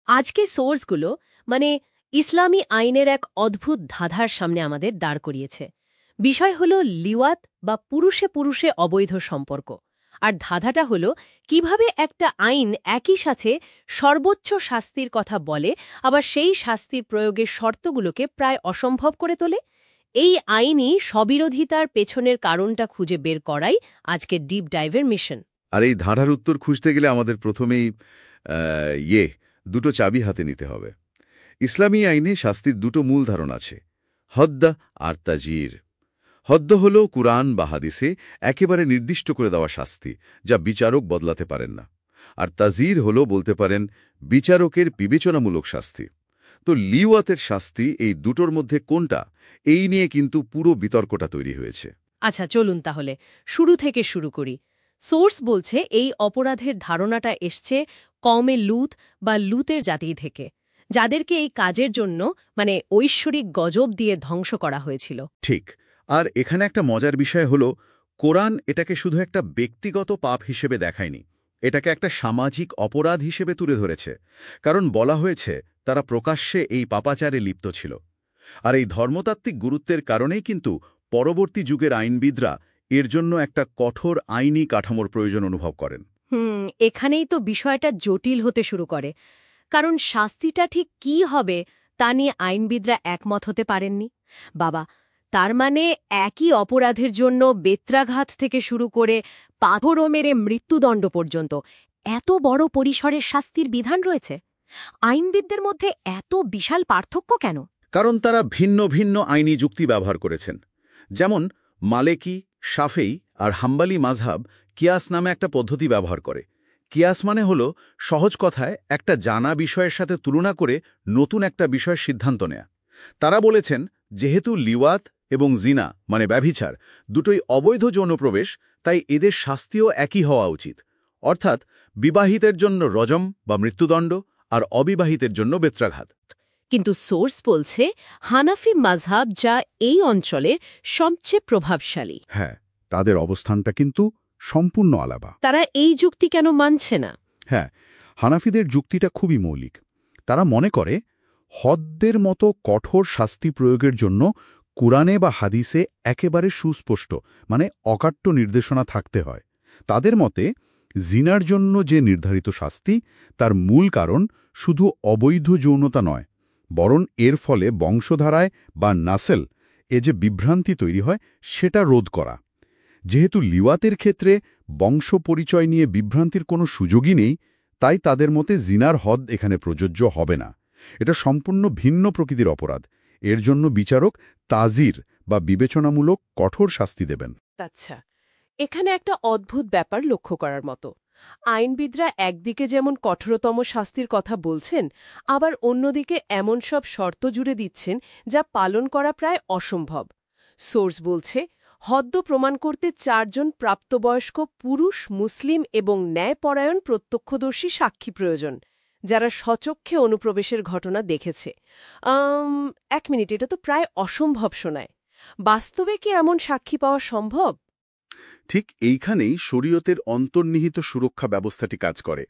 আজকে সোর্সগুলো মানে ইসলামী আইনের এক অদ্ভুত ধাঁধার সামনে আমাদের দাঁড় করিয়েছে। বিষয় হল লিওয়াত বা পুরুষে পুরুষে অবৈধ সম্পর্ক। আর ধাঁধাটা হল কিভাবে একটা আইন একই সাথে সর্বোচ্চ শাস্তির কথা বলে, আবার সেই শাস্তির প্রয়োগের শর্তগুলোকে প্রায় অসম্ভব করে তোলে। এই আইনই স্ববিরোধিতার পেছনের কারণটা খুঁজে বের করাই আজকের ডিপ ডাইভের মিশন। আর এই ধাঁধার উত্তর খুঁজতে গেলে আমাদের প্রথমেই দুটো চাবি হাতে নিতে হবে। ইসলামী আইনে শাস্তির দুটো মূল ধারণা আছে, হদ্দ আর তাজির। হদ্দ হল কুরআন বা হাদিসে একেবারে নির্দিষ্ট করে দেওয়া শাস্তি, যা বিচারক বদলাতে পারেন না। আর তাজির হল বলতে পারেন বিচারকের বিবেচনামূলক শাস্তি। তো লিওয়াতের শাস্তি এই দুটোর মধ্যে কোনটা, এই নিয়ে কিন্তু পুরো বিতর্কটা তৈরি হয়েছে। আচ্ছা, চলুন তাহলে শুরু থেকে শুরু করি। সোর্স বলছে এই অপরাধের ধারণাটা এসছে কওমে লূত বা লূতের জাতি থেকে, যাদেরকে এই কাজের জন্য ঐশ্বরিক গজব দিয়ে ধ্বংস করা হয়েছিল। ঠিক। আর এখানে একটা মজার বিষয় হলো, কোরআন এটাকে শুধু একটা ব্যক্তিগত পাপ হিসেবে দেখায়নি, এটাকে একটা সামাজিক অপরাধ হিসেবে তুলে ধরেছে। কারণ বলা হয়েছে তারা প্রকাশ্যে এই পাপাচারে লিপ্ত ছিল। আর এই ধর্মতাত্ত্বিক গুরুত্বের কারণেই কিন্তু পরবর্তী যুগের আইনবিদরা এর জন্য একটা কঠোর আইনি কাঠামোর প্রয়োজন অনুভব করেন। এখানেই তো বিষয়টা জটিল হতে শুরু করে, কারণ শাস্তিটা ঠিক কী হবে তা নিয়ে আইনবিদরা একমত হতে পারেননি। বাবা, তার মানে একই অপরাধের জন্য বেত্রাঘাত থেকে শুরু করে পাথরও মেরে মৃত্যুদণ্ড পর্যন্ত এত বড় পরিসরের শাস্তির বিধান রয়েছে। আইনবিদদের মধ্যে এত বিশাল পার্থক্য কেন? কারণ তারা ভিন্ন ভিন্ন আইনি যুক্তি ব্যবহার করেছেন। যেমন মালেকি, শাফেই আর হাম্বালি মাযহাব কিয়াস নামে একটা পদ্ধতি ব্যবহার করে। কিয়াস মানে হল সহজ কথায় একটা জানা বিষয়ের সাথে তুলনা করে নতুন একটা বিষয়ের সিদ্ধান্ত নেয়া। তারা বলেছেন যেহেতু লিওয়াত এবং জিনা মানে ব্যভিচার দুটোই অবৈধ যৌনপ্রবেশ, তাই এদের শাস্তিও একই হওয়া উচিত। অর্থাৎ বিবাহিতের জন্য রজম বা মৃত্যুদণ্ড, আর অবিবাহিতের জন্য বেত্রাঘাত। কিন্তু সোর্স বলছে হানাফি মাযহাব, যা এই অঞ্চলের সবচেয়ে প্রভাবশালী, হ্যাঁ, তাদের অবস্থানটা কিন্তু সম্পূর্ণ আলাদা। তারা এই যুক্তি কেন মানছে না? হ্যাঁ, হানাফিদের যুক্তিটা খুবই মৌলিক। তারা মনে করে হদ্দের মতো কঠোর শাস্তি প্রয়োগের জন্য কুরআনে বা হাদিসে একেবারে সুস্পষ্ট অকাট্য নির্দেশনা থাকতে হয়। তাদের মতে জিনার জন্য যে নির্ধারিত শাস্তি, তার মূল কারণ শুধু অবৈধ যৌনতা নয়, বরং এর ফলে বংশধারায় বা নাসেল যে বিভ্রান্তি তৈরি হয় সেটা রোধ করা। যেহেতু লিওয়াতের ক্ষেত্রে বংশ পরিচয় নিয়ে বিভ্রান্তির কোনো সুযোগই নেই, তাই তাদের মতে জিনার হদ এখানে প্রযোজ্য হবে না। এটা সম্পূর্ণ ভিন্ন প্রকৃতির অপরাধ। এর জন্য বিচারক তাজির বা বিবেচনামূলক কঠোর শাস্তি দেবেন। আচ্ছা, এখানে একটা অদ্ভুত ব্যাপার লক্ষ্য করার মতো। আইনবিদরা একদিকে যেমন কঠোরতম শাস্তির কথা বলছেন, আবার অন্যদিকে এমন সব শর্ত জুড়ে দিচ্ছেন যা পালন করা প্রায় অসম্ভব। সোর্স বলছে হদ্দ প্রমাণ করতে 4 জন প্রাপ্তবয়স্ক পুরুষ মুসলিম এবং ন্যায়পরায়ণ প্রত্যক্ষদর্শী সাক্ষী প্রয়োজন, যারা স্বচক্ষে অনুপ্রবেশের ঘটনা দেখেছে। 1 মিনিট, এটা তো প্রায় অসম্ভব শোনায়। বাস্তবে কি এমন সাক্ষী পাওয়া সম্ভব? ঠিক এইখানেই শরীয়তের অন্তর্নিহিত সুরক্ষা ব্যবস্থাটি কাজ করে।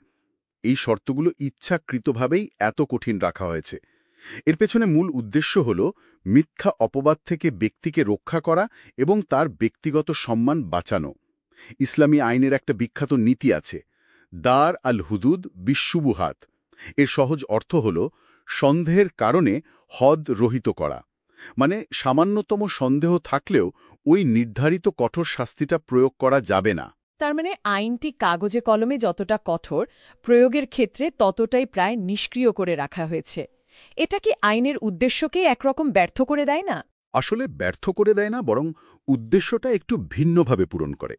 এই শর্তগুলো ইচ্ছাকৃতভাবেই এত কঠিন রাখা হয়েছে। এর পেছনে মূল উদ্দেশ্য হল মিথ্যা অপবাদ থেকে ব্যক্তিকে রক্ষা করা এবং তার ব্যক্তিগত সম্মান বাঁচানো। ইসলামী আইনের একটা বিখ্যাত নীতি আছে, দার আল হুদুদ বিশুবুহাত। এর সহজ অর্থ হল সন্দেহের কারণে হদ রহিত করা। সামান্যতম সন্দেহ থাকলেও ওই নির্ধারিত কঠোর শাস্তিটা প্রয়োগ করা যাবে না। তার মানে আইনটি কাগজে কলমে যতটা কঠোর, প্রয়োগের ক্ষেত্রে ততটাই প্রায় নিষ্ক্রিয় করে রাখা হয়েছে। এটা কি আইনের উদ্দেশ্যকেই একরকম ব্যর্থ করে দেয় না? আসলে ব্যর্থ করে দেয় না, বরং উদ্দেশ্যটা একটু ভিন্নভাবে পূরণ করে।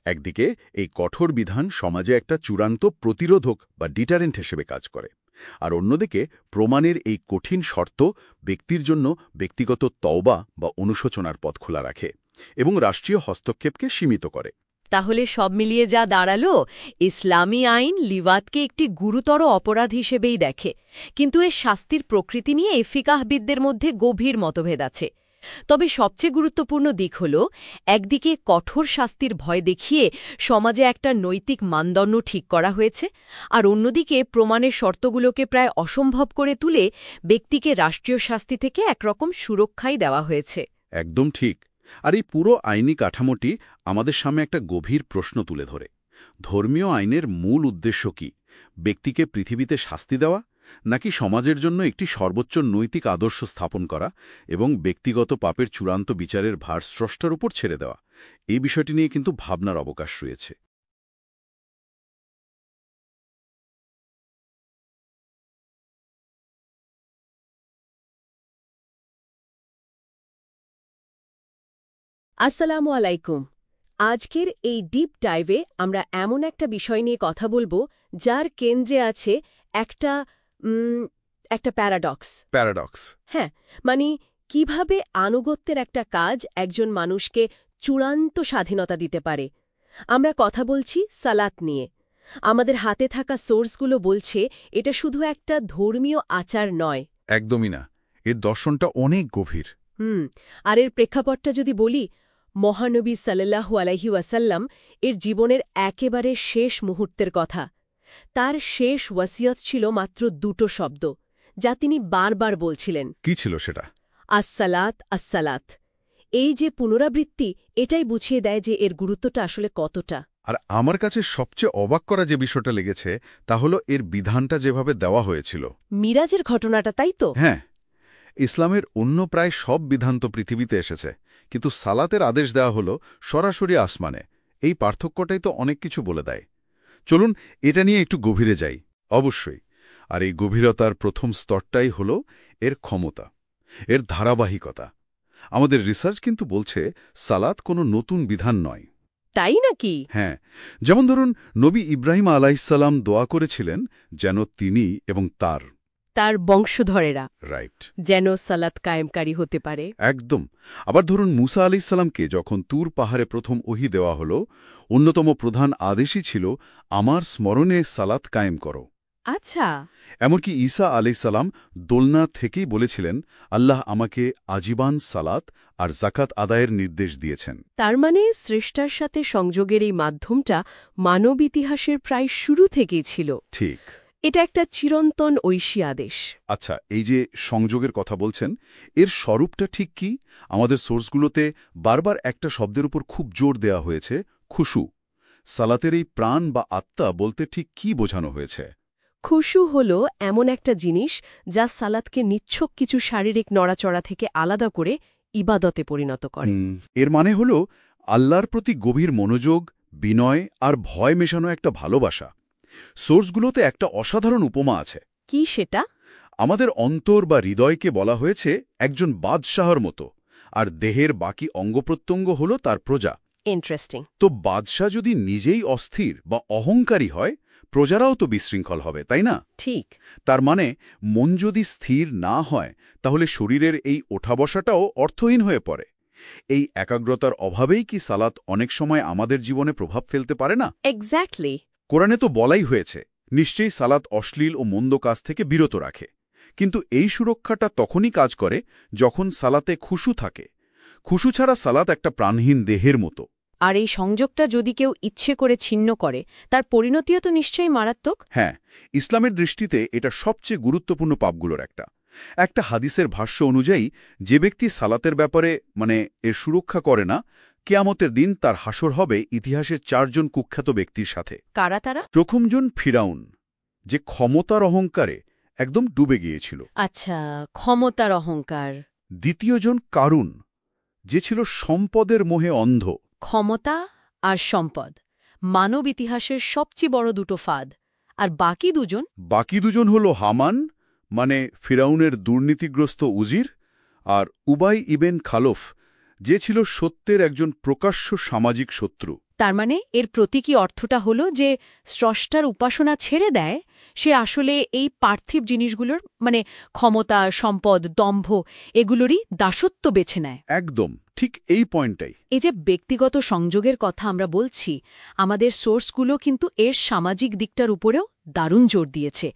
একদিকে এই কঠোর বিধান সমাজে একটা চূড়ান্ত প্রতিরোধক বা ডিটারেন্ট হিসেবে কাজ করে, আর অন্যদিকে প্রমাণের এই কঠিন শর্ত ব্যক্তির জন্য ব্যক্তিগত তওবা বা অনুশোচনার পথ খোলা রাখে এবং রাষ্ট্রীয় হস্তক্ষেপকে সীমিত করে। তাহলে সব মিলিয়ে যা দাঁড়ালো, ইসলামী আইন লিওয়াতকে একটি গুরুতর অপরাধ হিসেবেই দেখে, কিন্তু এর শাস্তির প্রকৃতি নিয়ে ফিকাহবিদদের মধ্যে গভীর মতভেদ আছে। তবে সবচেয়ে গুরুত্বপূর্ণ দিক হল একদিকে কঠোর শাস্তির ভয় দেখিয়ে সমাজে একটা নৈতিক মানদণ্ড ঠিক করা হয়েছে, আর অন্যদিকে প্রমাণের শর্তগুলোকে প্রায় অসম্ভব করে তুলে ব্যক্তিকে রাষ্ট্রীয় শাস্তি থেকে একরকম সুরক্ষাই দেওয়া হয়েছে। একদম ঠিক। আর এই পুরো আইনি কাঠামোটি আমাদের সামনে একটা গভীর প্রশ্ন তুলে ধরে। ধর্মীয় আইনের মূল উদ্দেশ্য কি? ব্যক্তিকে পৃথিবীতে শাস্তি দেওয়া, নাকি সমাজের জন্য একটি সর্বোচ্চ নৈতিক আদর্শ স্থাপন করা এবং ব্যক্তিগত পাপের চূড়ান্ত বিচারের ভার স্রষ্টার উপর ছেড়ে দেওয়া? এই বিষয়টি নিয়ে কিন্তু ভাবনার অবকাশ রয়েছে। আসসালামু আলাইকুম। আজকের এই ডিপ ডাইভে আমরা এমন একটা বিষয় নিয়ে কথা বলবো যার কেন্দ্রে আছে একটা প্যারাডক্স। প্যারাডক্স। হ্যাঁ, মানে কিভাবে আনুগত্যের একটা কাজ একজন মানুষকে চূড়ান্ত স্বাধীনতা দিতে পারে। আমরা কথা বলছি সালাত নিয়ে। আমাদের হাতে থাকা সোর্সগুলো বলছে এটা শুধু একটা ধর্মীয় আচার নয়। একদমই না, এর দর্শনটা অনেক গভীর। আর এর প্রেক্ষাপটটা যদি বলি, মহানবী সাল্লাল্লাহু আলাইহি ওয়াসাল্লাম এর জীবনের একেবারে শেষ মুহূর্তের কথা। তার শেষ ওয়াসিয়ত ছিল মাত্র দুটো শব্দ, যা তিনি বারবার বলছিলেন। কি ছিল সেটা? আসসালাত, আসসালাত। এই যে পুনরাবৃত্তি, এটাই বুঝিয়ে দেয় যে এর গুরুত্বটা আসলে কতটা। আর আমার কাছে সবচেয়ে অবাক করা যে বিষয়টা লেগেছে তা হলো এর বিধানটা যেভাবে দেওয়া হয়েছিল। মিরাজের ঘটনাটা, তাই তো? হ্যাঁ, ইসলামের অন্য প্রায় সব বিধান তো পৃথিবীতে এসেছে, কিন্তু সালাতের আদেশ দেওয়া হলো সরাসরি আসমানে। এই পার্থক্যটাই তো অনেক কিছু বলে দেয়। চলুন এটা নিয়ে একটু গভীরে যাই। অবশ্যই। আর এই গভীরতার প্রথম স্তরটাই হল এর ক্ষমতা, এর ধারাবাহিকতা। আমাদের রিসার্চ কিন্তু বলছে সালাত কোনো নতুন বিধান নয়। তাই নাকি? হ্যাঁ, যেমন ধরুন নবী ইব্রাহিম আলাইহিসসালাম দোয়া করেছিলেন যেন তিনি এবং তার বংশধরেরা রাইট যেন সালাত কায়েমকারী হতে পারে। একদম। আবার ধরুন মুসা আলাইহিসসালামকে যখন তুর পাহাড়ে প্রথম ওহী দেওয়া হল, অন্যতম প্রধান আদেশই ছিল আমার স্মরণে সালাত কায়েম করো। আচ্ছা। এমনকি ঈসা আলাইহিসসালাম দোলনা থেকেই বলেছিলেন আল্লাহ আমাকে আজীবন সালাত আর যাকাত আদায়ের নির্দেশ দিয়েছেন। তার মানে স্রষ্টার সাথে সংযোগের এই মাধ্যমটা মানব ইতিহাসের প্রায় শুরু থেকেই ছিল। ঠিক। এটা একটা চিরন্তন ঐশী আদেশ। আচ্ছা, এই যে সংযোগের কথা বলছেন, এর স্বরূপটা ঠিক কি? আমাদের সোর্সগুলোতে বারবার একটা শব্দের উপর খুব জোর দেওয়া হয়েছে, খুশু। সালাতের এই প্রাণ বা আত্মা বলতে ঠিক কি বোঝানো হয়েছে? খুশু হল এমন একটা জিনিস যা সালাতকে নিচ্ছক কিছু শারীরিক নড়াচড়া থেকে আলাদা করে ইবাদতে পরিণত করে। এর মানে হল আল্লাহর প্রতি গভীর মনোযোগ, বিনয় আর ভয় মেশানো একটা ভালোবাসা। সোর্সগুলোতে একটা অসাধারণ উপমা আছে। কি সেটা? আমাদের অন্তর বা হৃদয়কে বলা হয়েছে একজন বাদশাহর মতো, আর দেহের বাকি অঙ্গপ্রত্যঙ্গ হল তার প্রজা। ইন্টারেস্টিং। তো বাদশাহ যদি নিজেই অস্থির বা অহংকারী হয়, প্রজারাও তো বিশৃঙ্খল হবে, তাই না? ঠিক। তার মানে মন যদি স্থির না হয়, তাহলে শরীরের এই ওঠা বসাটাও অর্থহীন হয়ে পড়ে। এই একাগ্রতার অভাবেই কি সালাত অনেক সময় আমাদের জীবনে প্রভাব ফেলতে পারে না? এক্স্যাক্টলি। কোরআনে তো বলাই হয়েছে, নিশ্চয়ই সালাত অশ্লীল ও মন্দ কাজ থেকে বিরত রাখে। কিন্তু এই সুরক্ষাটা তখনই কাজ করে যখন সালাতে খুশু থাকে। খুশু ছাড়া সালাত একটা প্রাণহীন দেহের মতো। আর এই সংযোগটা যদি কেউ ইচ্ছে করে ছিন্ন করে, তার পরিণতিও তো নিশ্চয়ই মারাত্মক। হ্যাঁ, ইসলামের দৃষ্টিতে এটা সবচেয়ে গুরুত্বপূর্ণ পাপগুলোর একটা হাদিসের ভাষ্য অনুযায়ী যে ব্যক্তি সালাতের ব্যাপারে এর সুরক্ষা করে না, কিয়ামতের দিন তার হাসর হবে ইতিহাসের 4 জন কুখ্যাত ব্যক্তির সাথে। কারা তারা? প্রথমজন ফিরাউন, যে ক্ষমতার অহংকারে একদম ডুবে গিয়েছিল। আচ্ছা, ক্ষমতার অহংকার। দ্বিতীয়জন কারুন, যে ছিল সম্পদের মোহে অন্ধ। ক্ষমতা আর সম্পদ মানব ইতিহাসের সবচেয়ে বড় দুটো ফাঁদ। আর বাকি দুজন হল হামান, ফিরাউনের দুর্নীতিগ্রস্ত উজির, আর উবাই ইবেন খালফ, যে ছিল সত্যের একজন প্রকাশ্য সামাজিক শত্রু। তার মানে এর প্রতীকী অর্থটা হল যে স্রষ্টার উপাসনা ছেড়ে দেয়, সে আসলে এই পার্থিব জিনিসগুলোর ক্ষমতা, সম্পদ, দম্ভ এগুলোরই দাসত্ব বেছে নেয়। একদম ঠিক এই পয়েন্টটাই। এই যে ব্যক্তিগত সংযোগের কথা আমরা বলছি, আমাদের সোর্সগুলো কিন্তু এর সামাজিক দিকটার উপরেও দারুণ জোর দিয়েছে।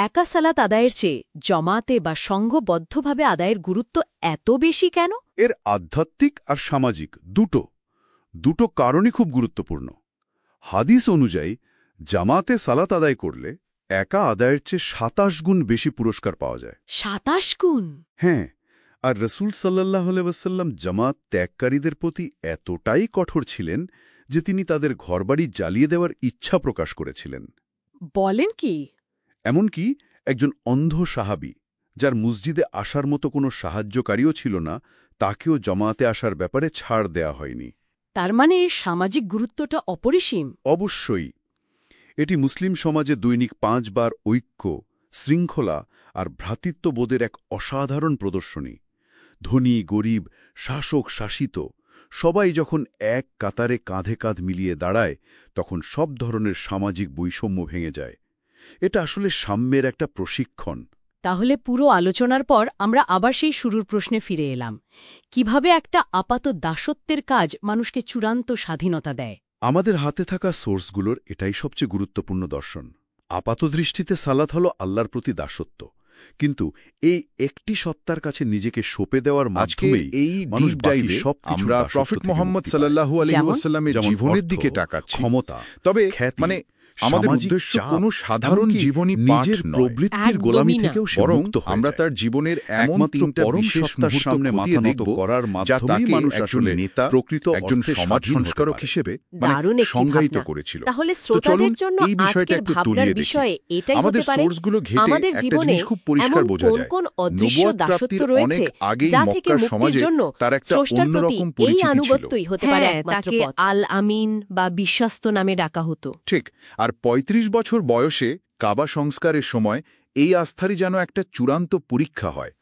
একা সালাত আদায়ের চেয়ে জমাতে বা সংঘবদ্ধভাবে আদায়ের গুরুত্ব এত বেশি কেন? এর আধ্যাত্মিক আর সামাজিক দুটো কারণই খুব গুরুত্বপূর্ণ। হাদিস অনুযায়ী জামাতে সালাত আদায় করলে একা আদায়ের চেয়ে ২৭ গুণ বেশি পুরস্কার পাওয়া যায়। ২৭ গুণ? হ্যাঁ, আর রসুল সাল্লাল্লাহু আলাইহি ওয়াসাল্লাম জামাত ত্যাগকারীদের প্রতি এতটাই কঠোর ছিলেন যে তিনি তাদের ঘরবাড়ি জ্বালিয়ে দেওয়ার ইচ্ছা প্রকাশ করেছিলেন। বলেন কি? এমনকি একজন অন্ধ সাহাবী, যার মসজিদে আসার মতো কোনো সাহায্যকারীও ছিল না, তাকেও জামাতে আসার ব্যাপারে ছাড় দেয়া হয়নি। তার মানে এর সামাজিক গুরুত্বটা অপরিসীম। অবশ্যই। এটি মুসলিম সমাজে দৈনিক ৫ বার ঐক্য, শৃঙ্খলা আর ভ্রাতৃত্ববোধের এক অসাধারণ প্রদর্শনী। ধনী গরিব, শাসক শাসিত সবাই যখন এক কাতারে কাঁধে কাঁধ মিলিয়ে দাঁড়ায়, তখন সব ধরনের সামাজিক বৈষম্য ভেঙে যায়। এটা আসলে সাম্যের একটা প্রশিক্ষণ। তাহলে পুরো আলোচনার পর আমরা আবার সেই শুরুর প্রশ্নে ফিরে এলাম, কিভাবে একটা আপাত দাসত্বের কাজ মানুষকে চূড়ান্ত স্বাধীনতা দেয়। আমাদের হাতে থাকা সোর্সগুলোর এটাই সবচেয়ে গুরুত্বপূর্ণ দর্শন। আপাতদৃষ্টিতে সালাত হল আল্লাহর প্রতি দাসত্ব, কিন্তু এই একটি সত্তার কাছে নিজেকে সঁপে দেওয়ার মাধ্যমে এই মানুষ ডিপ ডাইভে আমরা প্রফেট মুহাম্মদ সাল্লাল্লাহু আলাইহি ওয়াসাল্লামের জীবনের দিকে তাকাচ্ছি। ক্ষমতা, তবে খ্যাতি, মানে আমাদের সামাজিক উদ্দেশ্য চাপ, কোনো সাধারণ এমনকি জীবনী পাঠ নিজের নয়। প্রবৃত্তির গোলামি একদমই না। থেকেও সে বরং মুক্ত হয়ে আমরা যায়। তার জীবনের এমন একমাত্র ৩টা পরম বিশেষ সত্তার মুহূর্ত সামনে খতিয়ে মাথা নত দেখব, করার যা মাধ্যমেই তাকে মানুষ একজন আসলে নেতা, প্রকৃত একজন অর্থে সমাজ স্বাধীন হতে সংস্কারক পারে। হিসেবে দারুণ একটি সংজ্ঞায়িত ভাবনা। করেছিল। তাহলে তো শ্রোতাদের চলুন জন্য এই বিষয়টা আজকের একটু ভাবনার তলিয়ে দেখি। বিষয়ে এটাই আমাদের হতে পারে, সোর্সগুলো ঘেটে আমাদের একটা জীবনে জিনিস খুব পরিষ্কার এমন বোঝা কোন যায়। কোন অদৃশ্য নবুয়ত দাসত্ব প্রাপ্তির রয়েছে অনেক আগেই যা থেকে মক্কার মুক্তির সমাজে জন্য তার একটা স্রষ্টার প্রতি অন্যরকম এই পরিচিতি ছিল। আনুগত্যই হতে পারে হ্যাঁ, একমাত্র তাকে পথ। আল আমিন বা বিশ্বস্ত নামে ডাকা হতো। ঠিক, আর ৩৫ বছর বয়সে কাবা সংস্কারের সময় এই আস্থারই যেন একটা চূড়ান্ত পরীক্ষা হয়।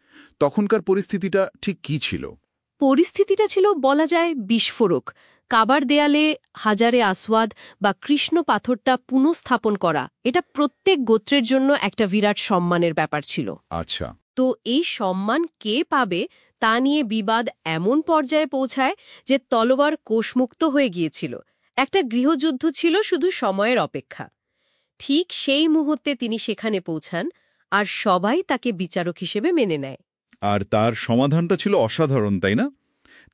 তখনকার পরিস্থিতিটা ঠিক কী ছিল? পরিস্থিতিটা ছিল বলা যায় বিস্ফোরক। কাবার দেয়ালে হাজারে আসওয়াদ বা কৃষ্ণ পাথরটা পুনঃস্থাপন করা, এটা প্রত্যেক গোত্রের জন্য একটা বিরাট সম্মানের ব্যাপার ছিল। আচ্ছা, তো এই সম্মান কে পাবে তা নিয়ে বিবাদ এমন পর্যায়ে পৌঁছায় যে তলোয়ার কোষমুক্ত হয়ে গিয়েছিল। একটা গৃহযুদ্ধ ছিল শুধু সময়ের অপেক্ষা। ঠিক সেই মুহূর্তে তিনি সেখানে পৌঁছান, আর সবাই তাকে বিচারক হিসেবে মেনে নেয়। আর তার সমাধানটা ছিল অসাধারণ, তাই না?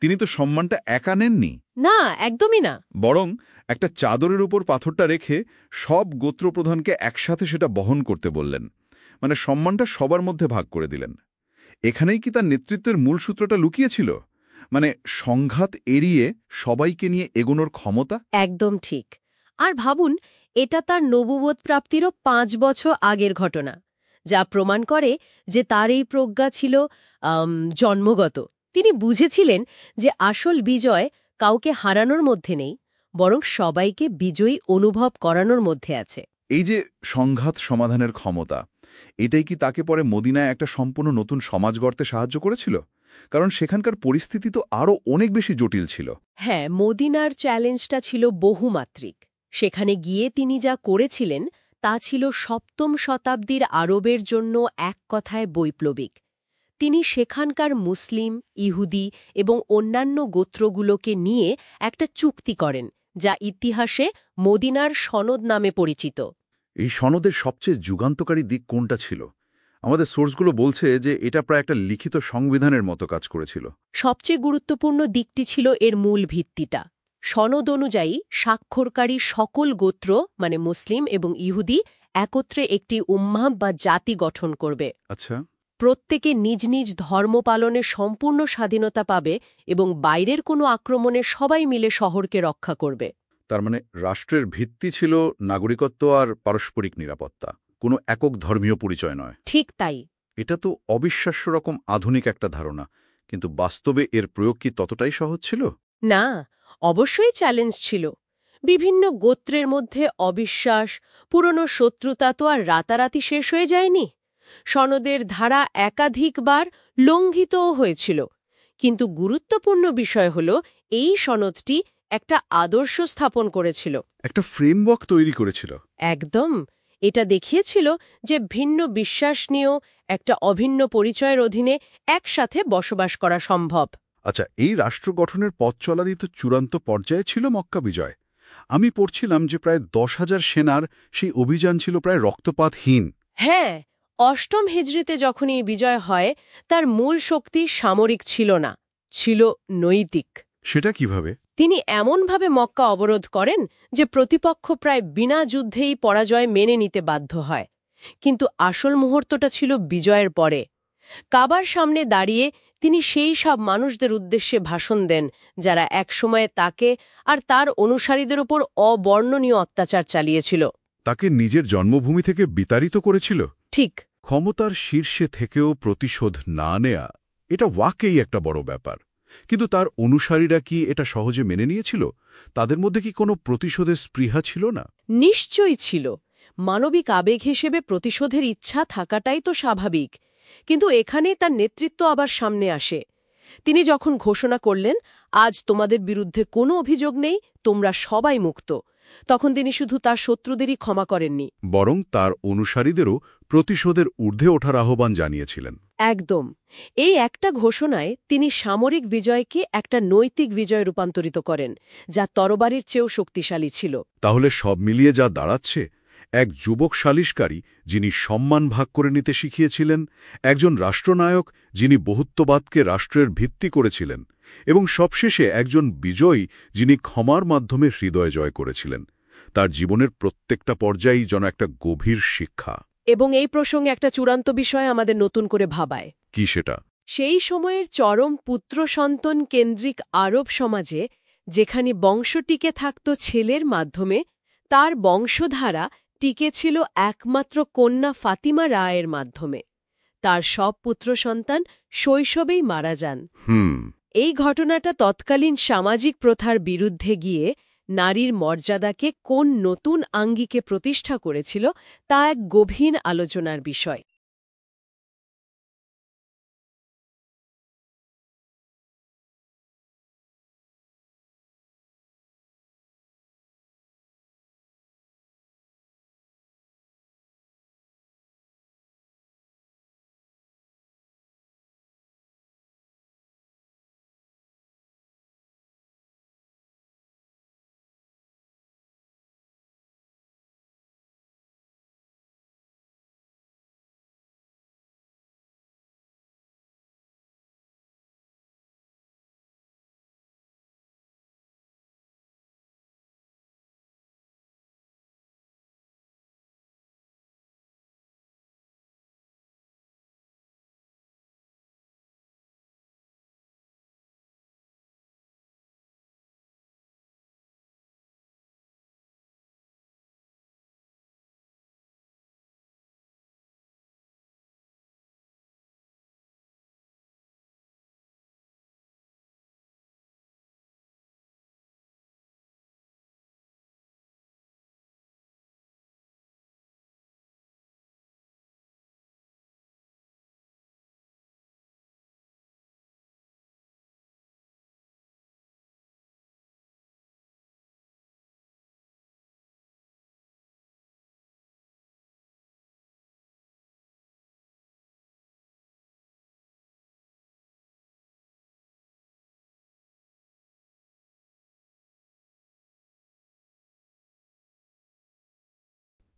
তিনি তো সম্মানটা একা নেননি, না, একদমই না। বরং একটা চাদরের উপর পাথরটা রেখে সব গোত্রপ্রধানকে একসাথে সেটা বহন করতে বললেন। মানে সম্মানটা সবার মধ্যে ভাগ করে দিলেন। এখানেই কি তার নেতৃত্বের মূল সূত্রটা লুকিয়েছিল? মানে সংঘাত এড়িয়ে সবাইকে নিয়ে এগোনোর ক্ষমতা? একদম ঠিক। আর ভাবুন, এটা তার নবুবত প্রাপ্তিরও ৫ বছর আগের ঘটনা, যা প্রমাণ করে যে তার এই প্রজ্ঞা ছিল জন্মগত। তিনি বুঝেছিলেন যে আসল বিজয় কাউকে হারানোর মধ্যে নেই, বরং সবাইকে বিজয়ী অনুভব করানোর মধ্যে আছে। এই যে সংঘাত সমাধানের ক্ষমতা, এটাই কি তাকে পরে মদিনায় একটা সম্পূর্ণ নতুন সমাজ গড়তে সাহায্য করেছিল? কারণ সেখানকার পরিস্থিতি তো আরও অনেক বেশি জটিল ছিল। হ্যাঁ, মদিনার চ্যালেঞ্জটা ছিল বহুমাত্রিক। সেখানে গিয়ে তিনি যা করেছিলেন তা ছিল ৭ম শতাব্দীর আরবের জন্য এক কথায় বৈপ্লবিক। তিনি সেখানকার মুসলিম, ইহুদি এবং অন্যান্য গোত্রগুলোকে নিয়ে একটা চুক্তি করেন, যা ইতিহাসে মদিনার সনদ নামে পরিচিত। এই সনদের সবচেয়ে যুগান্তকারী দিক কোনটা ছিল? আমাদের সোর্সগুলো বলছে যে এটা প্রায় একটা লিখিত সংবিধানের মতো কাজ করেছিল। সবচেয়ে গুরুত্বপূর্ণ দিকটি ছিল এর মূল ভিত্তিটা। সনদ অনুযায়ী স্বাক্ষরকারী সকল গোত্র, মানে মুসলিম এবং ইহুদি, একত্রে একটি উম্মাহ বা জাতি গঠন করবে। আচ্ছা, প্রত্যেকে নিজ নিজ ধর্ম পালনের সম্পূর্ণ স্বাধীনতা পাবে এবং বাইরের কোনো আক্রমণে সবাই মিলে শহরকে রক্ষা করবে। তার মানে রাষ্ট্রের ভিত্তি ছিল নাগরিকত্ব আর পারস্পরিক নিরাপত্তা, কোনো একক ধর্মীয় পরিচয় নয়। ঠিক তাই। এটা তো অবিশ্বাস্য রকম আধুনিক একটা ধারণা, কিন্তু বাস্তবে এর প্রয়োগ কি ততটাই সহজ ছিল? না, অবশ্যই চ্যালেঞ্জ ছিল। বিভিন্ন গোত্রের মধ্যে অবিশ্বাস, পুরনো শত্রুতা তো আর রাতারাতি শেষ হয়ে যায়নি। সনদের ধারা একাধিকবার লঙ্ঘিতও হয়েছিল। কিন্তু গুরুত্বপূর্ণ বিষয় হল, এই সনদটি একটা আদর্শ স্থাপন করেছিল। একটা ফ্রেমওয়ার্ক তৈরি করেছিল। একদম। এটা দেখিয়েছিল যে ভিন্ন বিশ্বাস নিয়েও একটা অভিন্ন পরিচয়ের অধীনে একসাথে বসবাস করা সম্ভব। আচ্ছা, এই রাষ্ট্র গঠনের পথ চলারই তো চূড়ান্ত পর্যায়ে ছিল মক্কা বিজয়। আমি পড়ছিলাম যে প্রায় ১০,০০০ সেনার সেই অভিযান ছিল প্রায় রক্তপাতহীন। হ্যাঁ, ৮ম হিজরিতে যখন এই বিজয় হয়, তার মূল শক্তি সামরিক ছিল না, ছিল নৈতিক। সেটা কিভাবে? তিনি এমনভাবে মক্কা অবরোধ করেন যে প্রতিপক্ষ প্রায় বিনা যুদ্ধেই পরাজয় মেনে নিতে বাধ্য হয়। কিন্তু আসল মুহূর্তটা ছিল বিজয়ের পরে। কাবার সামনে দাঁড়িয়ে তিনি সেই সব মানুষদের উদ্দেশ্যে ভাষণ দেন যারা একসময়ে তাকে আর তার অনুসারীদের উপর অবর্ণনীয় অত্যাচার চালিয়েছিল। তাকে নিজের জন্মভূমি থেকে বিতাড়িত করেছিল। ঠিক। ক্ষমতার শীর্ষে থেকেও প্রতিশোধ না নেয়া, এটা ওয়াকেই একটা বড় ব্যাপার। কিন্তু তার অনুসারীরা কি এটা সহজে মেনে নিয়েছিল? তাদের মধ্যে কি কোনো প্রতিশোধের স্পৃহা ছিল না? নিশ্চয়ই ছিল। মানবিক আবেগ হিসেবে প্রতিশোধের ইচ্ছা থাকাটাই তো স্বাভাবিক। কিন্তু এখানেই তার নেতৃত্ব আবার সামনে আসে। তিনি যখন ঘোষণা করলেন, আজ তোমাদের বিরুদ্ধে কোনো অভিযোগ নেই, তোমরা সবাই মুক্ত, তখন তিনি শুধু তার শত্রুদেরই ক্ষমা করেননি, বরং তার অনুসারীদেরও প্রতিশোধের ঊর্ধ্বে ওঠার আহ্বান জানিয়েছিলেন। একদম। এই একটা ঘোষণায় তিনি সামরিক বিজয়কে একটা নৈতিক বিজয়ে রূপান্তরিত করেন, যা তরবারির চেয়েও শক্তিশালী ছিল। তাহলে সব মিলিয়ে যা দাঁড়াচ্ছে, এক যুবক সালিশকারী যিনি সম্মান ভাগ করে নিতে শিখিয়েছিলেন, একজন রাষ্ট্রনায়ক যিনি বহুত্ববাদকে রাষ্ট্রের ভিত্তি করেছিলেন, এবং সবশেষে একজন বিজয়ী যিনি ক্ষমার মাধ্যমে হৃদয় জয় করেছিলেন। তার জীবনের প্রত্যেকটা পর্যায়েই যেন একটা গভীর শিক্ষা। এবং এই প্রসঙ্গে একটা চূড়ান্ত বিষয় আমাদের নতুন করে ভাবায়। কি সেটা? সেই সময়ের চরম পুত্র সন্তান কেন্দ্রিক আরব সমাজে, যেখানে বংশ টিকে থাকত ছেলের মাধ্যমে, তার বংশধারা টিকে ছিল একমাত্র কন্যা ফাতিমা রায়ের মাধ্যমে। তার সব পুত্র সন্তান শৈশবেই মারা যান। এই ঘটনাটা তৎকালীন সামাজিক প্রথার বিরুদ্ধে গিয়ে নারীর মর্যাদাকে কোন নতুন আঙ্গিকে প্রতিষ্ঠা করেছিল তা এক গভীর আলোচনার বিষয়।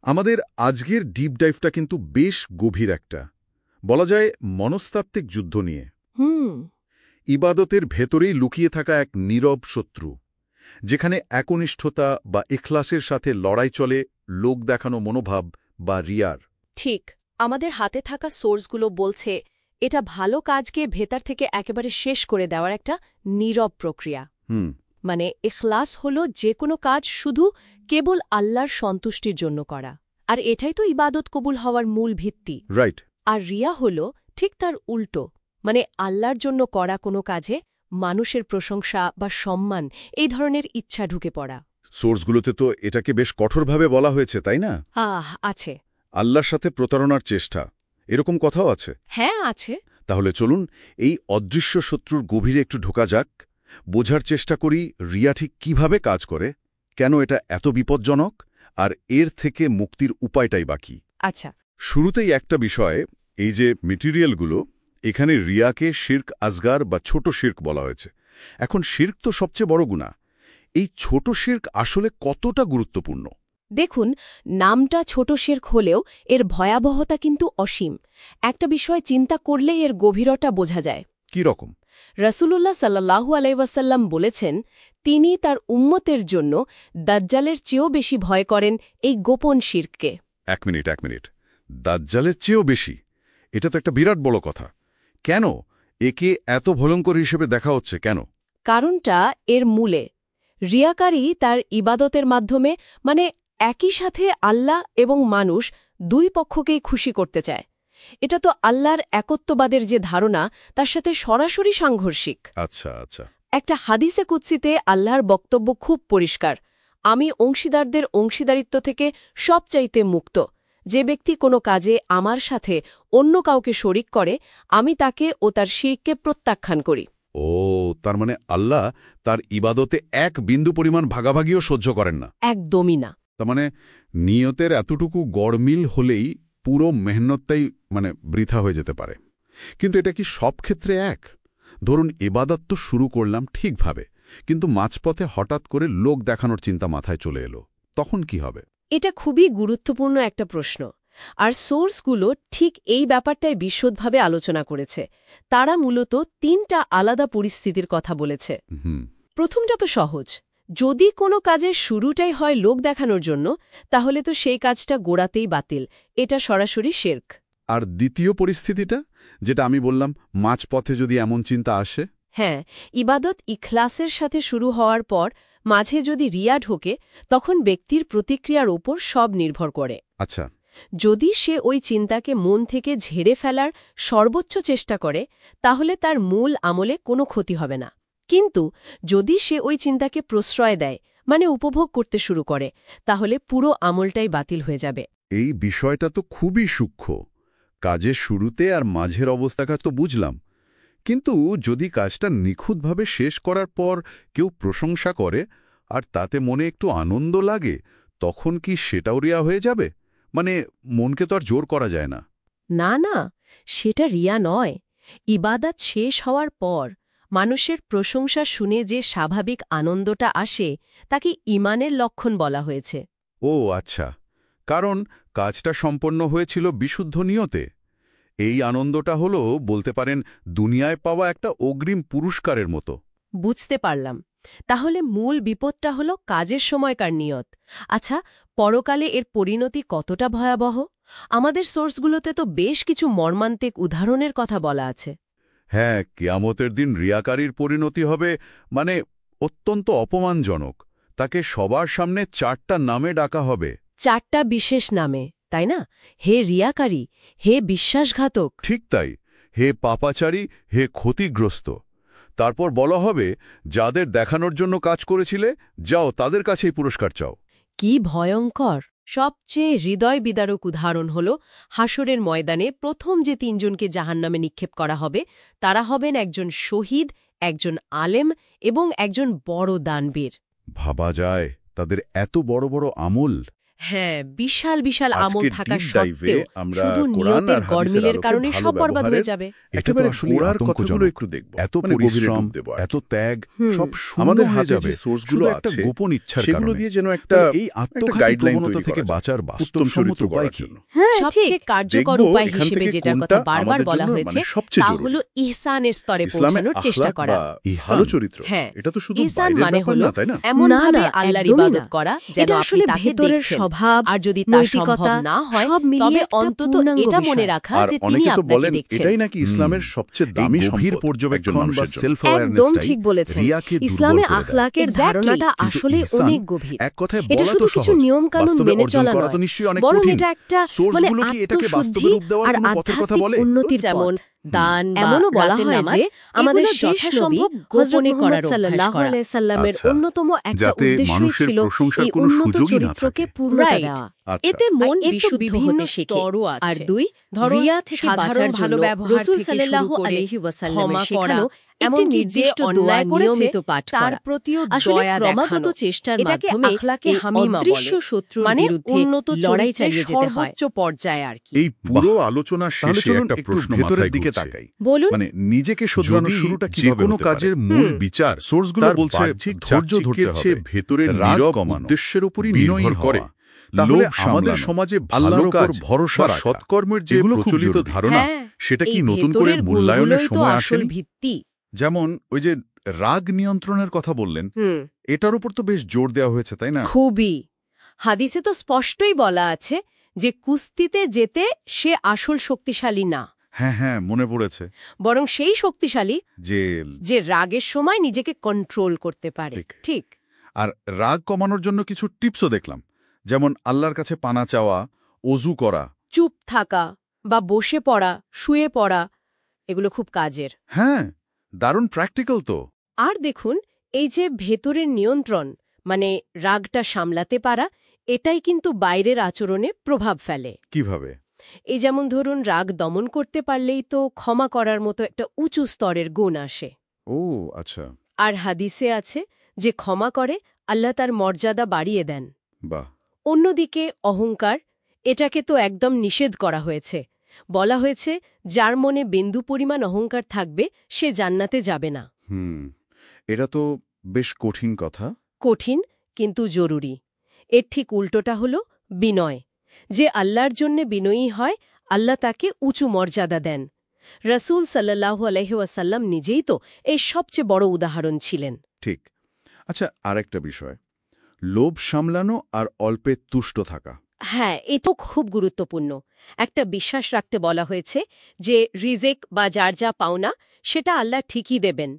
আমাদের আজকের ডিপ ডাইভটা কিন্তু বেশ গভীর একটা, বলা যায় মনস্তাত্ত্বিক যুদ্ধ নিয়ে। ইবাদতের ভেতরেই লুকিয়ে থাকা এক নীরব শত্রু, যেখানে একনিষ্ঠতা বা ইখলাসের সাথে লড়াই চলে লোক দেখানো মনোভাব বা রিয়ার। ঠিক। আমাদের হাতে থাকা সোর্সগুলো বলছে এটা ভালো কাজকে ভেতর থেকে একেবারে শেষ করে দেওয়ার একটা নীরব প্রক্রিয়া। মানে ইখলাস হল যে কোনো কাজ শুধু কেবল আল্লাহর সন্তুষ্টির জন্য করা, আর এটাই তো ইবাদত কবুল হওয়ার মূল ভিত্তি। রাইট। আর রিয়া হল ঠিক তার উল্টো, মানে আল্লাহর জন্য করা কোনো কাজে মানুষের প্রশংসা বা সম্মান এই ধরনের ইচ্ছা ঢুকে পড়া। সোর্সগুলোতে তো এটাকে বেশ কঠোরভাবে বলা হয়েছে, তাই না? আছে। আল্লাহর সাথে প্রতারণার চেষ্টা, এরকম কথাও আছে। হ্যাঁ, আছে। তাহলে চলুন এই অদৃশ্য শত্রুর গভীরে একটু ঢোকা যাক, বোঝার চেষ্টা করি রিয়া ঠিক কিভাবে কাজ করে, কেন এটা এত বিপজ্জনক, আর এর থেকে মুক্তির উপায়টাই বাকি। আচ্ছা, শুরুতেই একটা বিষয়, এই যে মেটেরিয়ালগুলো, এখানে রিয়াকে শির্ক আসগার বা ছোট শির্ক বলা হয়েছে। এখন শির্ক তো সবচেয়ে বড় গুনাহ, এই ছোট শির্ক আসলে কতটা গুরুত্বপূর্ণ? দেখুন, নামটা ছোট শিরক হলেও এর ভয়াবহতা কিন্তু অসীম। একটা বিষয় চিন্তা করলেই এর গভীরতা বোঝা যায়। কি রকম? রাসূলুল্লাহ সাল্লাল্লাহু আলাইহি ওয়াসাল্লাম বলেছেন তিনি তার উম্মতের জন্য দাজ্জালের চেয়েও বেশি ভয় করেন এই গোপন শিরককে। এক মিনিট দাজ্জালের চেয়েও বেশি, এটা তো একটা বিরাট বড় কথা। কেন একে এত ভয়ঙ্কর হিসেবে দেখা হচ্ছে কেন? কারণটা এর মূলে। রিয়াকারী তার ইবাদতের মাধ্যমে একই সাথে আল্লাহ এবং মানুষ দুই পক্ষকেই খুশি করতে চায়। এটা তো আল্লাহর একত্ববাদের যে ধারণা তার সাথে সরাসরি সাংঘর্ষিক। আচ্ছা। একটা হাদিসে কুদসিতে আল্লাহর বক্তব্য খুব পরিষ্কার, আমি অংশীদারদের অংশীদারিত্ব থেকে সবচাইতে মুক্ত। যে ব্যক্তি কোনো কাজে আমার সাথে অন্য কাউকে শরিক করে আমি তাকে ও তার শিরককে প্রত্যাখ্যান করি। ও, তার মানে আল্লাহ তার ইবাদতে এক বিন্দু পরিমাণ ভাগাভাগিও সহ্য করেন না? একদমই না। তার মানে নিয়তের এতটুকু গড়মিল হলেই পুরো মেহনতটাই বৃথা হয়ে যেতে পারে। কিন্তু এটা কি সব ক্ষেত্রে এক? ধরুন ইবাদত তো শুরু করলাম ঠিকভাবে, কিন্তু মাঝপথে হঠাৎ করে লোক দেখানোর চিন্তা মাথায় চলে এলো, তখন কি হবে? এটা খুবই গুরুত্বপূর্ণ একটা প্রশ্ন। আর সোর্সগুলো ঠিক এই ব্যাপারটাই বিশদভাবে আলোচনা করেছে। তারা মূলত 3টা আলাদা পরিস্থিতির কথা বলেছে। প্রথমটা তো সহজ, যদি কোনো কাজের শুরুটাই হয় লোক দেখানোর জন্য, তাহলে তো সেই কাজটা গোড়াতেই বাতিল, এটা সরাসরি শিরক। আর দ্বিতীয় পরিস্থিতিটা, যেটা আমি বললাম, মাঝপথে যদি এমন চিন্তা আসে? হ্যাঁ, ইবাদত ইখলাসের সাথে শুরু হওয়ার পর মাঝে যদি রিয়া ঢোকে, তখন ব্যক্তির প্রতিক্রিয়ার ওপর সব নির্ভর করে। আচ্ছা। যদি সে ওই চিন্তাকে মন থেকে ঝেড়ে ফেলার সর্বোচ্চ চেষ্টা করে, তাহলে তার মূল আমলে কোনো ক্ষতি হবে না। কিন্তু যদি সে ওই চিন্তাকে প্রশ্রয় দেয়, উপভোগ করতে শুরু করে, তাহলে পুরো আমলটাই বাতিল হয়ে যাবে। এই বিষয়টা তো খুবই সূক্ষ্ম। কাজের শুরুতে আর মাঝের অবস্থাটা তো বুঝলাম, কিন্তু যদি কাজটা নিখুঁতভাবে শেষ করার পর কেউ প্রশংসা করে আর তাতে মনে একটু আনন্দ লাগে, তখন কি সেটাও রিয়া হয়ে যাবে? মনকে তো আর জোর করা যায় না। না, সেটা রিয়া নয়। ইবাদত শেষ হওয়ার পর মানুষের প্রশংসা শুনে যে স্বাভাবিক আনন্দটা আসে, তাকে ঈমানের লক্ষণ বলা হয়েছে। ও আচ্ছা, কারণ কাজটা সম্পন্ন হয়েছিল বিশুদ্ধ নিয়তে। এই আনন্দটা হলো, বলতে পারেন, দুনিয়ায় পাওয়া একটা অগ্রিম পুরস্কারের মতো। বুঝতে পারলাম। তাহলে মূল বিপদটা হলো কাজের সময়কার নিয়ত। আচ্ছা, পরকালে এর পরিণতি কতটা ভয়াবহ? আমাদের সোর্সগুলোতে তো বেশ কিছু মর্মান্তিক উদাহরণের কথা বলা আছে। হ্যাঁ, কিয়ামতের দিন রিয়াকারীর পরিণতি হবে অত্যন্ত অপমানজনক। তাকে সবার সামনে 4টা নামে ডাকা হবে। 4টা বিশেষ নামে, তাই না? হে রিয়াকারী, হে বিশ্বাসঘাতক। ঠিক তাই, হে পাপাচারী, হে ক্ষতিগ্রস্ত। তারপর বলা হবে, যাদের দেখানোর জন্য কাজ করেছিলে, যাও তাদের কাছেই পুরস্কার চাও। কি ভয়ঙ্কর! সবচেয়ে হৃদয় বিদারক উদাহরণ হল হাসরের ময়দানে প্রথম যে 3 জনকে জাহান্নামে নিক্ষেপ করা হবে, তারা হবেন একজন শহীদ, একজন আলেম এবং একজন বড় দানবীর। ভাবা যায় তাদের এত বড় বড় আমল। হ্যাঁ, বিশাল বিশাল আমল থাকা ডিপ ডাইভে সত্ত্বেও আমরা শুধু কোরআন নিয়তের আর হাদিসের গড়মিলের আলোকে কারণে ভালো সব বরবাদ হয়ে ব্যবহারের যাবে। একেবারে আসলে গোড়ার আতঙ্কজনক। কথাগুলো একটু দেখব। এত মানে পরিশ্রম, গভীরে ডুব দেব আর কি। এত ত্যাগ, সব শূন্য আমাদের হয়ে হাতে যাবে যে সোর্সগুলো শুধু একটা আছে, গোপন ইচ্ছার সেগুলো কারণে। দিয়ে যেন একটা এই একটা আত্মঘাতী গাইডলাইন প্রবণতা তৈরি থেকে করা যায়। বাঁচার উত্তম বাস্তবসম্মত চরিত্র উপায় গড়ার কি? জন্য। সবচেয়ে কার্যকর দেখব উপায় এখান হিসেবে থেকে যেটার কোনটা কথা বারবার আমাদের বলা জন্য হয়েছে, সবচেয়ে তা জরুরি। হলো ইহসানের স্তরে ইসলামে পৌঁছানোর চেষ্টা আখলাক করা। বা ভালো চরিত্র, হ্যাঁ, এটা তো শুধু ইহসান বাইরের মানে ব্যাপার হলো না, তাই না? এমনভাবে না, আল্লাহর একদমই ইবাদত না। করা যেন এটা আপনি আসলে তাকে ভেতরের দেখছেন। স্বভাব, আর যদি তা সম্ভব নৈতিকতা না হয়, সব মিলিয়ে তবে একটা অন্তত পূর্ণাঙ্গ এটা মনে বিষয়। রাখা আর যে তিনি অনেকে তো আপনাকে বলেন দেখছেন। এটাই নাকি ইসলামের সবচেয়ে এই দামি গভীর সম্পদ, পর্যবেক্ষণ একজন বা মানুষের জন্য। সেলফ একদম অ্যাওয়ারনেসটাই ঠিক বলেছেন। রিয়াকে দুর্বল ইসলামে করে দেয়। আখলাকের Exactly. ধারণাটা কিন্তু আসলে ইহসান অনেক গভীর। এক কথায় এটা বলা শুধু তো কিছু সহজ, নিয়ম কানুন বাস্তবে মেনে অর্জন চলা করা তো নয়, নিশ্চয়ই অনেক বরং কঠিন। এটা একটা সোর্সগুলো কি এটাকে বাস্তবে রূপ দেওয়ার আর কোনো পথের কথা বলে? উন্নতির যেমন পথ। দান বা এমনও বলা রাতের হয় নামাজ, যে আমাদের এগুলো শেষ নবী যথাসম্ভব হযরত গোপনে মুহাম্মদ করার অভ্যাস সাল্লাল্লাহু করা। আলাইহি সাল্লামের আচ্ছা, অন্যতম একটা যাতে উদ্দেশ্যই মানুষের ছিল প্রশংসার এই কোনো উন্নত সুযোগই না চরিত্রকে থাকে। পূর্ণতা Right. দেওয়া। আচ্ছা। এতে মন আর এর তো বিশুদ্ধ বিভিন্ন হতে শেখে। স্তরও আছে। আর 2, ধরুন, রিয়া থেকে সাধারণ বাঁচার ভালো জন্য ব্যবহার রাসূল থেকে সাল্লাল্লাহু শুরু করে আলাইহি ওয়াসাল্লামের ক্ষমা শেখানো করা, একটি এমনকি যে নির্দিষ্ট দোয়া অন্যায় করেছে নিয়মিত পাঠ তার করা। প্রতিও আসলে দয়া ক্রমাগত দেখানো। চেষ্টার এটাকে মাধ্যমে আখলাকে এই হামিমা অদৃশ্য বলে। শত্রুর মানে বিরুদ্ধে উন্নত লড়াই চরিত্রের চালিয়ে যেতে হয়। সর্বোচ্চ পর্যায়ে আর কি। এই পুরো আলোচনা তাহলে শেষে চলুন একটা একটু প্রশ্ন ভেতরের মাথায় দিকে ঘুরছে। তাকাই। বলুন। নিজেকে শোধরানোর যদি শুরুটা যে কিভাবে কোনো হতে কাজের পারে? মূল বিচার সোর্সগুলো তার বলছে বাহ্যিক ধৈর্য ধরতে হবে, চেয়ে ভেতরের রাগ নীরব কমানো, উদ্দেশ্যের উপরই বিনয়ী নির্ভর করে। হওয়া, তাহলে লোভ আমাদের সামলানো, সমাজে আল্লাহর ভালো উপর কাজ ভরসা বা রাখা, সৎকর্মের যে এগুলো খুব প্রচলিত জরুরি। ধারণা, হ্যাঁ, সেটা কি এই নতুন করে ভেতরের মূল্যায়নের গুণগুলোই তো সময় আসল আসেনি? ভিত্তি। যেমন ওই যে রাগ নিয়ন্ত্রণের কথা বললেন, এটার উপর তো বেশ জোর দেওয়া হয়েছে, তাই না? খুবই। হাদিসে তো স্পষ্টই বলা আছে যে কুস্তিতে যেতে সে আসল শক্তিশালী না, হ্যাঁ হ্যাঁ, মনে পড়েছে। বরং সেই শক্তিশালী যে যে রাগের সময় নিজেকে কন্ট্রোল করতে পারে। ঠিক। ঠিক। আর রাগ কমানোর জন্য কিছু টিপসও দেখলাম, যেমন আল্লাহর কাছে পানা চাওয়া, অজু করা। চুপ থাকা বা বসে পড়া, শুয়ে পড়া, এগুলো খুব কাজের। হ্যাঁ, দারুণ প্র্যাকটিক্যাল তো। আর দেখুন, এই যে ভেতরের নিয়ন্ত্রণ, মানে রাগটা সামলাতে পারা, এটাই কিন্তু বাইরের আচরণে প্রভাব ফেলে। কিভাবে? এই যেমন ধরুন, রাগ দমন করতে পারলেই তো ক্ষমা করার মতো একটা উঁচু স্তরের গুণ আসে। ও আচ্ছা। আর হাদিসে আছে যে ক্ষমা করে আল্লাহ তার মর্যাদা বাড়িয়ে দেন। বাহ। অন্যদিকে অহংকার, এটাকে তো একদম নিষেধ করা হয়েছে। বলা হয়েছে যার মনে বিন্দু পরিমাণ অহংকার থাকবে সে জান্নাতে যাবে না। এটা তো বেশ কঠিন কথা। কঠিন কিন্তু জরুরি। এর ঠিক উল্টোটা হল বিনয়। যে আল্লাহর জন্যে বিনয়ী হয়, আল্লাহ তাকে উঁচু মর্যাদা দেন। রাসূল সাল্লাল্লাহু আলাইহি ওয়াসাল্লাম নিজেই তো এর সবচেয়ে বড় উদাহরণ ছিলেন। ঠিক। আচ্ছা, আরেকটা বিষয়, লোভ সামলানো আর অল্পে তুষ্ট থাকা। হ্যাঁ, এটাও খুব গুরুত্বপূর্ণ। একটা বিশ্বাস রাখতে বলা হয়েছে যে রিজেক বা যার যা পাওনা সেটা আল্লাহ ঠিকই দেবেন।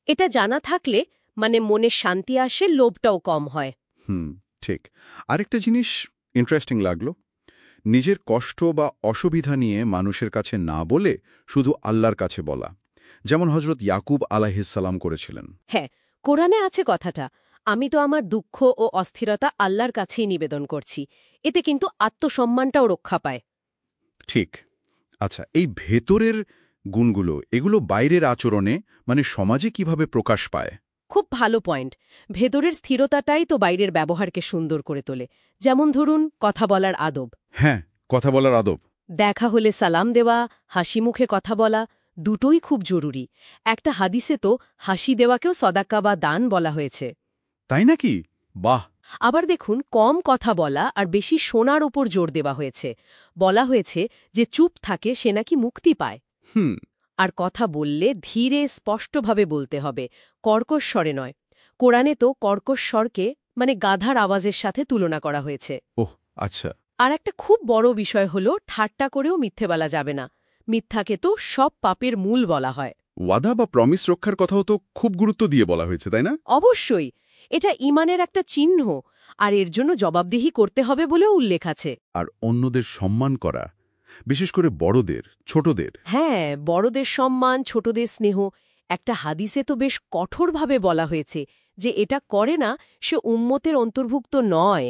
এটা জানা থাকলে মানে মনে শান্তি আসে, লোভটাও কম হয়। ঠিক। আরেকটা জিনিস ইন্টারেস্টিং লাগলো, নিজের কষ্ট বা অসুবিধা নিয়ে মানুষের কাছে না বলে শুধু আল্লাহর কাছে বলা, যেমন হযরত ইয়াকুব আলাইহিসসালাম করেছিলেন। হ্যাঁ, কোরআনে আছে কথাটা, আমি তো আমার দুঃখ ও অস্থিরতা আল্লাহর কাছেই নিবেদন করছি। এতে কিন্তু আত্মসম্মানটাও রক্ষা পায়। ঠিক। আচ্ছা, এই ভেতরের গুণগুলো, এগুলো বাইরের আচরণে মানে সমাজে কিভাবে প্রকাশ পায়? খুব ভালো পয়েন্ট। ভেতরের স্থিরতাটাই তো বাইরের ব্যবহারকে সুন্দর করে তোলে। যেমন ধরুন, কথা বলার আদব। হ্যাঁ, কথা বলার আদব। দেখা হলে সালাম দেওয়া, হাসি মুখে কথা বলা, দুটোই খুব জরুরি। একটা হাদিসে তো হাসি দেওয়াকেও সদাকা বা দান বলা হয়েছে। তাই নাকি? বাহ। আবার দেখুন, কম কথা বলা আর বেশি শোনার ওপর জোর দেওয়া হয়েছে। বলা হয়েছে যে চুপ থাকে সে নাকি মুক্তি পায়। আর কথা বললে ধীরে স্পষ্টভাবে বলতে হবে, কর্কশ স্বরে নয়। কোরআনে তো কর্কশ স্বরকে মানে গাধার আওয়াজের সাথে তুলনা করা হয়েছে। ওহ আচ্ছা। আর একটা খুব বড় বিষয় হল, ঠাট্টা করেও মিথ্যে বলা যাবে না। মিথ্যাকে তো সব পাপের মূল বলা হয়। ওয়াদা বা প্রমিস রক্ষার কথাও তো খুব গুরুত্ব দিয়ে বলা হয়েছে, তাই না? অবশ্যই, এটা ঈমানের একটা চিহ্ন, আর এর জন্য জবাবদিহি করতে হবে বলেও উল্লেখ আছে। আর অন্যদের সম্মান করা, বিশেষ করে বড়দের, ছোটদের। হ্যাঁ, বড়দের সম্মান, ছোটদের স্নেহ। একটা হাদিসে তো বেশ কঠোরভাবে বলা হয়েছে যে এটা করে না সে উম্মতের অন্তর্ভুক্ত নয়।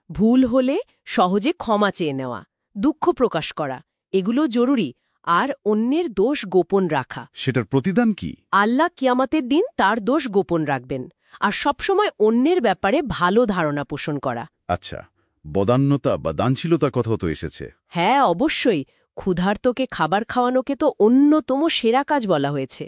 ভুল হলে সহজে ক্ষমা চেয়ে নেওয়া, দুঃখ প্রকাশ করা, এগুলো জরুরি। আর অন্যের দোষ গোপন রাখা, সেটার প্রতিদান কি? আল্লাহ কিয়ামতের দিন তার দোষ গোপন রাখবেন। আর সবসময় অন্যের ব্যাপারে ভালো ধারণা পোষণ করা। আচ্ছা, বদান্যতা বা দানশীলতার কথাও তো এসেছে। হ্যাঁ, অবশ্যই। ক্ষুধার্তকে খাবার খাওয়ানোকে তো অন্যতম সেরা কাজ বলা হয়েছে।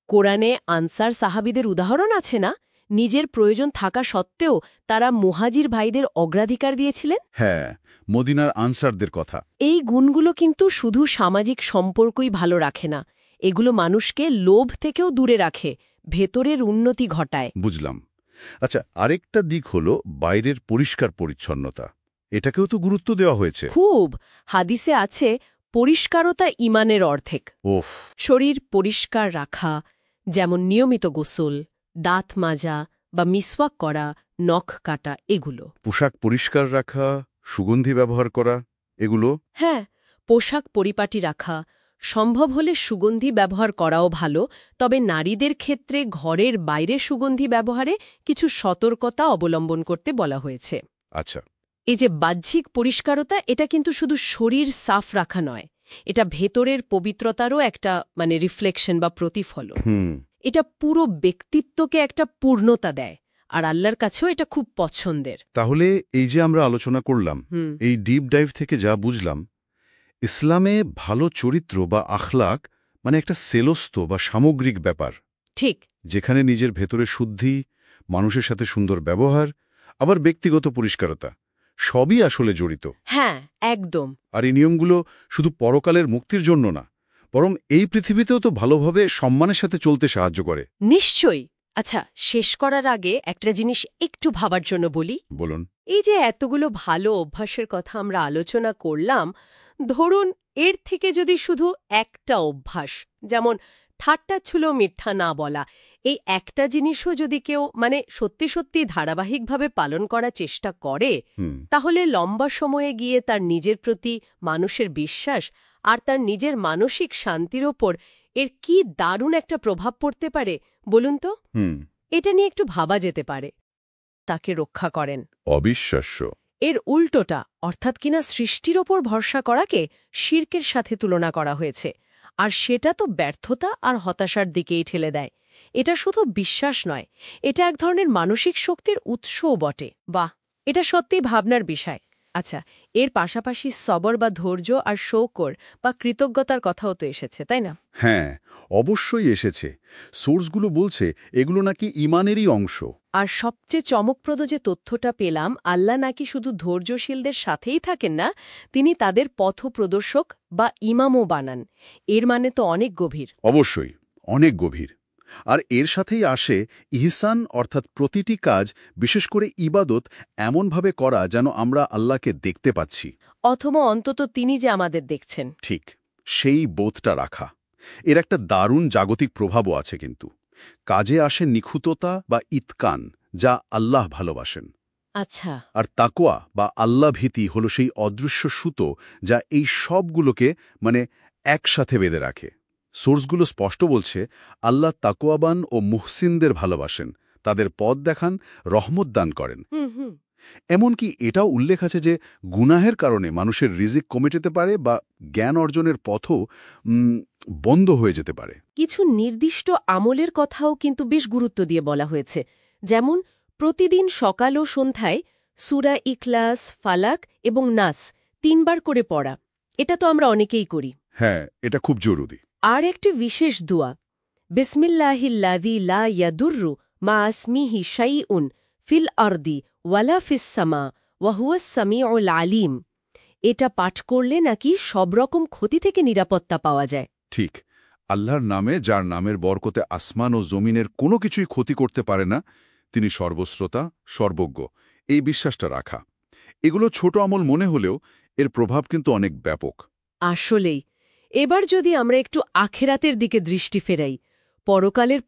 কোরআনে আনসার সাহাবীদের উদাহরণ আছে না? নিজের প্রয়োজন থাকা সত্ত্বেও তারা মুহাজির ভাইদের অগ্রাধিকার দিয়েছিলেন। হ্যাঁ, মদিনার আনসারদের কথা। এই গুণগুলো কিন্তু শুধু সামাজিক সম্পর্কই ভালো রাখে না, এগুলো মানুষকে লোভ থেকেও দূরে রাখে, ভেতরের উন্নতি ঘটায়। বুঝলাম। আচ্ছা, আরেকটা দিক হলো বাইরের পরিষ্কার পরিচ্ছন্নতা। এটাকেও তো গুরুত্ব দেওয়া হয়েছে। খুব। হাদিসে আছে পরিষ্কারতা ঈমানের অর্ধেক। ওফ। শরীর পরিষ্কার রাখা, যেমন নিয়মিত গোসল, দাঁত মাজা বা মিসওয়াক করা, নখ কাটা, এগুলো। পোশাক পরিষ্কার রাখা, সুগন্ধি ব্যবহার করা, এগুলো। হ্যাঁ, পোশাক পরিপাটি রাখা, সম্ভব হলে সুগন্ধি ব্যবহার করাও ভালো। তবে নারীদের ক্ষেত্রে ঘরের বাইরে সুগন্ধি ব্যবহারে কিছু সতর্কতা অবলম্বন করতে বলা হয়েছে। আচ্ছা। এই যে বাহ্যিক পরিষ্কারতা, এটা কিন্তু শুধু শরীর সাফ রাখা নয়, এটা ভেতরের পবিত্রতারও একটা মানে রিফ্লেকশন বা প্রতিফলন। এটা পুরো ব্যক্তিত্বকে একটা পূর্ণতা দেয়, আর আল্লাহর কাছেও এটা খুব পছন্দের। তাহলে এই যে আমরা আলোচনা করলাম, এই ডিপ ডাইভ থেকে যা বুঝলাম, ইসলামে ভালো চরিত্র বা আখলাক মানে একটা সেলস্ত বা সামগ্রিক ব্যাপার। ঠিক। যেখানে নিজের ভেতরে শুদ্ধি, মানুষের সাথে সুন্দর ব্যবহার, আবার ব্যক্তিগত পরিষ্কারতা সবই আসলে জড়িত। হ্যাঁ, একদম। আর এই নিয়মগুলো শুধু পরকালের মুক্তির জন্য না, বরং এই পৃথিবীতেও তো ভালোভাবে সম্মানের সাথে চলতে সাহায্য করে। নিশ্চয়ই। আচ্ছা, শেষ করার আগে একটা জিনিস একটু ভাবার জন্য বলি। বলুন। এই যে এতগুলো ভালো অভ্যাসের কথা আমরা আলোচনা করলাম, ধরুন এর থেকে যদি শুধু একটা অভ্যাস, যেমন ঠাট্টা ছুলো মিথ্যা না বলা, এই একটা জিনিসও যদি কেউ সত্যি সত্যি ধারাবাহিকভাবে পালন করার চেষ্টা করে, তাহলে লম্বা সময়ে গিয়ে তার নিজের প্রতি মানুষের বিশ্বাস আর তার নিজের মানসিক শান্তির ওপর এর কি দারুণ একটা প্রভাব পড়তে পারে বলুন তো। এটা নিয়ে একটু ভাবা যেতে পারে। তাকে রক্ষা করেন। অবিশ্বাস্য। এর উল্টোটা, অর্থাৎ কিনা সৃষ্টির ওপর ভরসা করাকে শিরকের সাথে তুলনা করা হয়েছে, আর সেটা তো ব্যর্থতা আর হতাশার দিকেই ঠেলে দেয়। এটা শুধু বিশ্বাস নয়, এটা এক ধরনের মানসিক শক্তির উৎসও বটে। বাহ, এটা সত্যিই ভাবনার বিষয়। আচ্ছা, এর পাশাপাশি সবর বা ধৈর্য আর শৌকর বা কৃতজ্ঞতার কথাও তো এসেছে, তাই না? হ্যাঁ, অবশ্যই এসেছে। সোর্সগুলো বলছে এগুলো নাকি ঈমানেরই অংশ। আর সবচেয়ে চমকপ্রদ যে তথ্যটা পেলাম, আল্লাহ নাকি শুধু ধৈর্যশীলদের সাথেই থাকেন না, তিনি তাদের পথপ্রদর্শক বা ইমামও বানান। এর মানে তো অনেক গভীর। অবশ্যই, অনেক গভীর। আর এর সাথেই আসে ইহসান, অর্থাৎ প্রতিটি কাজ, বিশেষ করে ইবাদত, এমনভাবে করা যেন আমরা আল্লাহকে দেখতে পাচ্ছি। অথবা অন্তত তিনি যে আমাদের দেখছেন। ঠিক, সেই বোধটা রাখা। এর একটা দারুণ জাগতিক প্রভাবও আছে কিন্তু। কাজে আসে নিখুঁততা বা ইতকান, যা আল্লাহ ভালোবাসেন। আচ্ছা। আর তাকওয়া বা আল্লাহ ভীতি হল সেই অদৃশ্য সুতো যা এই সবগুলোকে একসাথে বেঁধে রাখে। সোর্সগুলো স্পষ্ট বলছে আল্লাহ তাকওয়াবান ও মুহসিনদের ভালোবাসেন, তাদের পথ দেখান, রহমত দান করেন। এমনকি এটাও উল্লেখ আছে যে গুনাহের কারণে মানুষের রিজিক কমে যেতে পারে বা জ্ঞান অর্জনের পথও বন্ধ হয়ে যেতে পারে। কিছু নির্দিষ্ট আমলের কথাও কিন্তু বেশ গুরুত্ব দিয়ে বলা হয়েছে, যেমন প্রতিদিন সকাল ও সন্ধ্যায় সূরা ইখলাস, ফালাক এবং নাস 3 বার করে পড়া। এটা তো আমরা অনেকেই করি। হ্যাঁ, এটা খুব জরুরি। আর একটি বিশেষ দোয়া, বিসমিল্লাহিল্লাযী লা ইয়াদুররু মা ইসমিহি শাইউন ফিল আরদি ওয়ালা ফিস সামা ওয়া হুয়াস সামিউল আলিম। এটা পাঠ করলে নাকি সব রকম ক্ষতি থেকে নিরাপত্তা পাওয়া যায়। ঠিক, আল্লাহর নামে, যার নামের বরকতে আসমান ও জমিনের কোনো কিছুই ক্ষতি করতে পারে না, তিনি সর্বশ্রোতা, সর্বজ্ঞ, এই বিশ্বাসটা রাখা। এগুলো ছোট আমল মনে হলেও এর প্রভাব কিন্তু অনেক ব্যাপক। আসলেই। এবার যদি আমরা একটু আখেরাতের দিকে দৃষ্টি ফেরাই, পরকালের